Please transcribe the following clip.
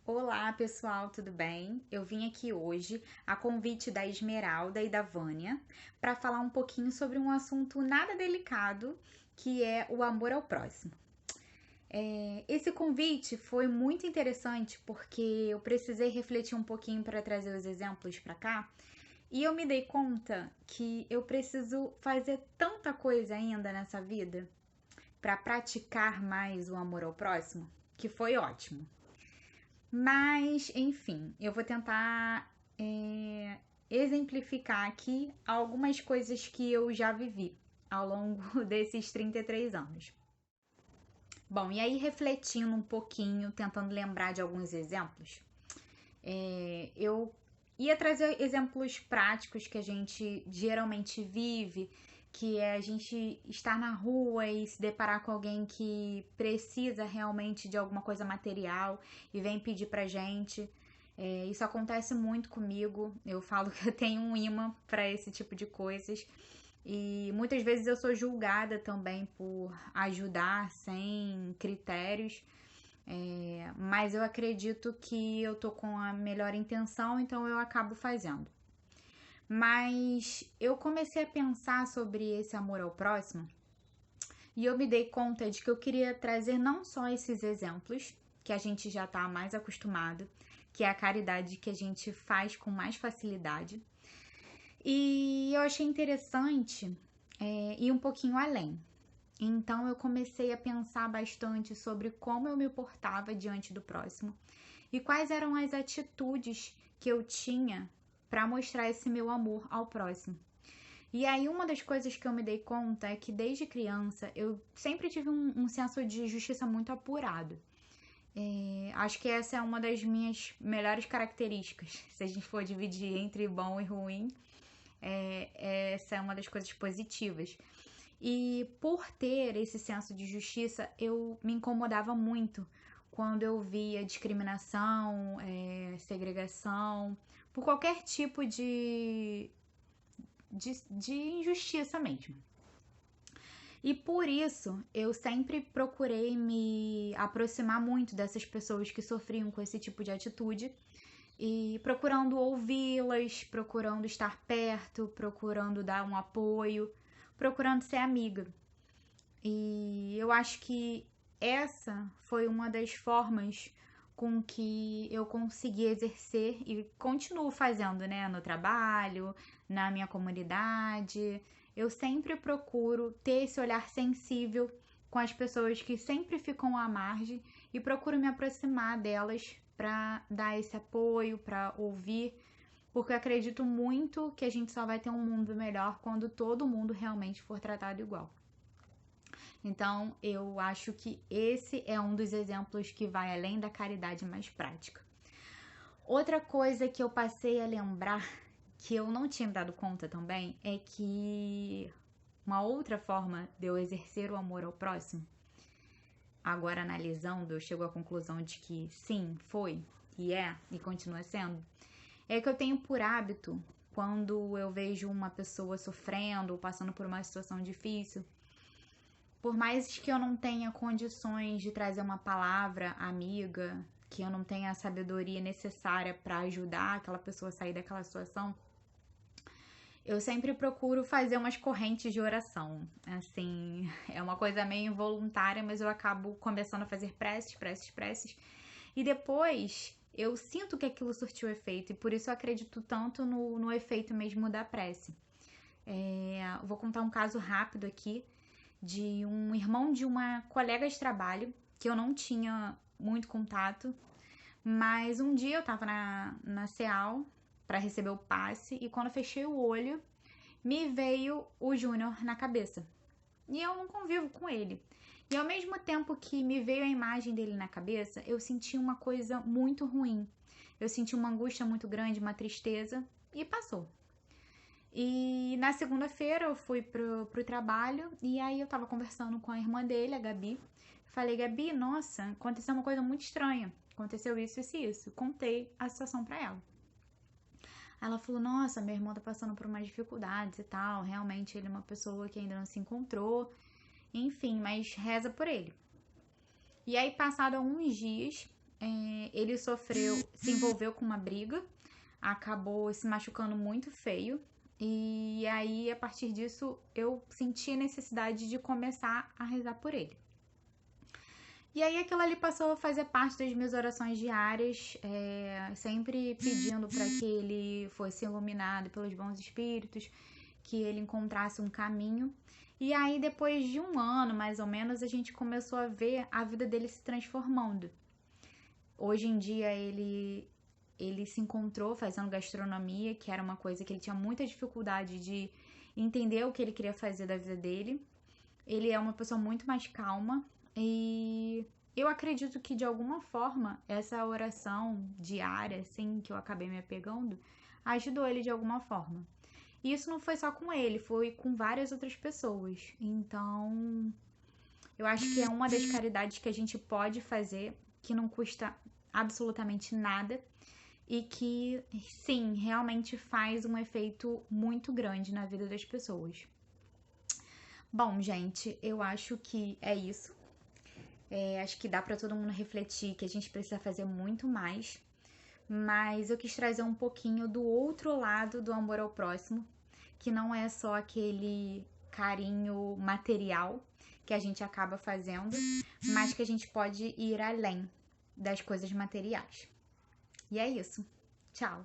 Olá, pessoal, tudo bem? Eu vim aqui hoje a convite da Esmeralda e da Vânia para falar um pouquinho sobre um assunto nada delicado, que é o amor ao próximo. Esse convite foi muito interessante porque eu precisei refletir um pouquinho para trazer os exemplos para cá e eu me dei conta que eu preciso fazer tanta coisa ainda nessa vida para praticar mais o amor ao próximo, que foi ótimo. Mas, enfim, eu vou tentar exemplificar aqui algumas coisas que eu já vivi ao longo desses 33 anos. Bom, e aí refletindo um pouquinho, tentando lembrar de alguns exemplos, eu ia trazer exemplos práticos que a gente geralmente vive, que é a gente estar na rua e se deparar com alguém que precisa realmente de alguma coisa material e vem pedir pra gente. Isso acontece muito comigo. Eu falo que eu tenho um imã para esse tipo de coisas. E muitas vezes eu sou julgada também por ajudar sem critérios. Mas eu acredito que eu tô com a melhor intenção, então eu acabo fazendo. Mas eu comecei a pensar sobre esse amor ao próximo e eu me dei conta de que eu queria trazer não só esses exemplos, que a gente já está mais acostumado, que é a caridade que a gente faz com mais facilidade. E eu achei interessante ir um pouquinho além. Então eu comecei a pensar bastante sobre como eu me portava diante do próximo e quais eram as atitudes que eu tinha para mostrar esse meu amor ao próximo. E aí, uma das coisas que eu me dei conta é que desde criança eu sempre tive um senso de justiça muito apurado. Acho que essa é uma das minhas melhores características. Se a gente for dividir entre bom e ruim, essa é uma das coisas positivas. E por ter esse senso de justiça, eu me incomodava muito quando eu via discriminação, segregação, por qualquer tipo de injustiça mesmo. E por isso eu sempre procurei me aproximar muito dessas pessoas que sofriam com esse tipo de atitude e procurando ouvi-las, procurando estar perto, procurando dar um apoio, procurando ser amiga. E eu acho que essa foi uma das formas com que eu consegui exercer e continuo fazendo, né, no trabalho, na minha comunidade. Eu sempre procuro ter esse olhar sensível com as pessoas que sempre ficam à margem e procuro me aproximar delas para dar esse apoio, para ouvir, porque eu acredito muito que a gente só vai ter um mundo melhor quando todo mundo realmente for tratado igual. Então, eu acho que esse é um dos exemplos que vai além da caridade mais prática. Outra coisa que eu passei a lembrar, que eu não tinha me dado conta também, é que uma outra forma de eu exercer o amor ao próximo, agora analisando, eu chego à conclusão de que sim, foi, e continua sendo, é que eu tenho por hábito, quando eu vejo uma pessoa sofrendo ou passando por uma situação difícil, por mais que eu não tenha condições de trazer uma palavra amiga, que eu não tenha a sabedoria necessária para ajudar aquela pessoa a sair daquela situação, eu sempre procuro fazer umas correntes de oração. Assim, é uma coisa meio involuntária, mas eu acabo começando a fazer preces, preces, preces. E depois eu sinto que aquilo surtiu efeito, e por isso eu acredito tanto no efeito mesmo da prece. Vou contar um caso rápido aqui de um irmão de uma colega de trabalho que eu não tinha muito contato, mas um dia eu tava na CEAL para receber o passe e quando eu fechei o olho, me veio o Júnior na cabeça. E eu não convivo com ele. E ao mesmo tempo que me veio a imagem dele na cabeça, eu senti uma coisa muito ruim. Eu senti uma angústia muito grande, uma tristeza, e passou. E na segunda-feira eu fui pro trabalho e aí eu tava conversando com a irmã dele, a Gabi. Falei, Gabi, nossa, aconteceu uma coisa muito estranha. Aconteceu isso, isso e isso. Contei a situação pra ela. Ela falou, nossa, meu irmão tá passando por umas dificuldades e tal. Realmente ele é uma pessoa que ainda não se encontrou. Enfim, mas reza por ele. E aí, passado alguns dias, ele se envolveu com uma briga, acabou se machucando muito feio. E aí, a partir disso, eu senti a necessidade de começar a rezar por ele. E aí, aquilo ali passou a fazer parte das minhas orações diárias, sempre pedindo para que ele fosse iluminado pelos bons espíritos, que ele encontrasse um caminho. E aí, depois de um ano, mais ou menos, a gente começou a ver a vida dele se transformando. Hoje em dia, ele se encontrou fazendo gastronomia, que era uma coisa que ele tinha muita dificuldade de entender o que ele queria fazer da vida dele. Ele é uma pessoa muito mais calma e eu acredito que de alguma forma essa oração diária, assim, que eu acabei me apegando, ajudou ele de alguma forma. E isso não foi só com ele, foi com várias outras pessoas. Então, eu acho que é uma das caridades que a gente pode fazer, que não custa absolutamente nada e que, sim, realmente faz um efeito muito grande na vida das pessoas. Bom, gente, eu acho que é isso. Acho que dá para todo mundo refletir que a gente precisa fazer muito mais. Mas eu quis trazer um pouquinho do outro lado do amor ao próximo, que não é só aquele carinho material que a gente acaba fazendo, mas que a gente pode ir além das coisas materiais. E é isso. Tchau!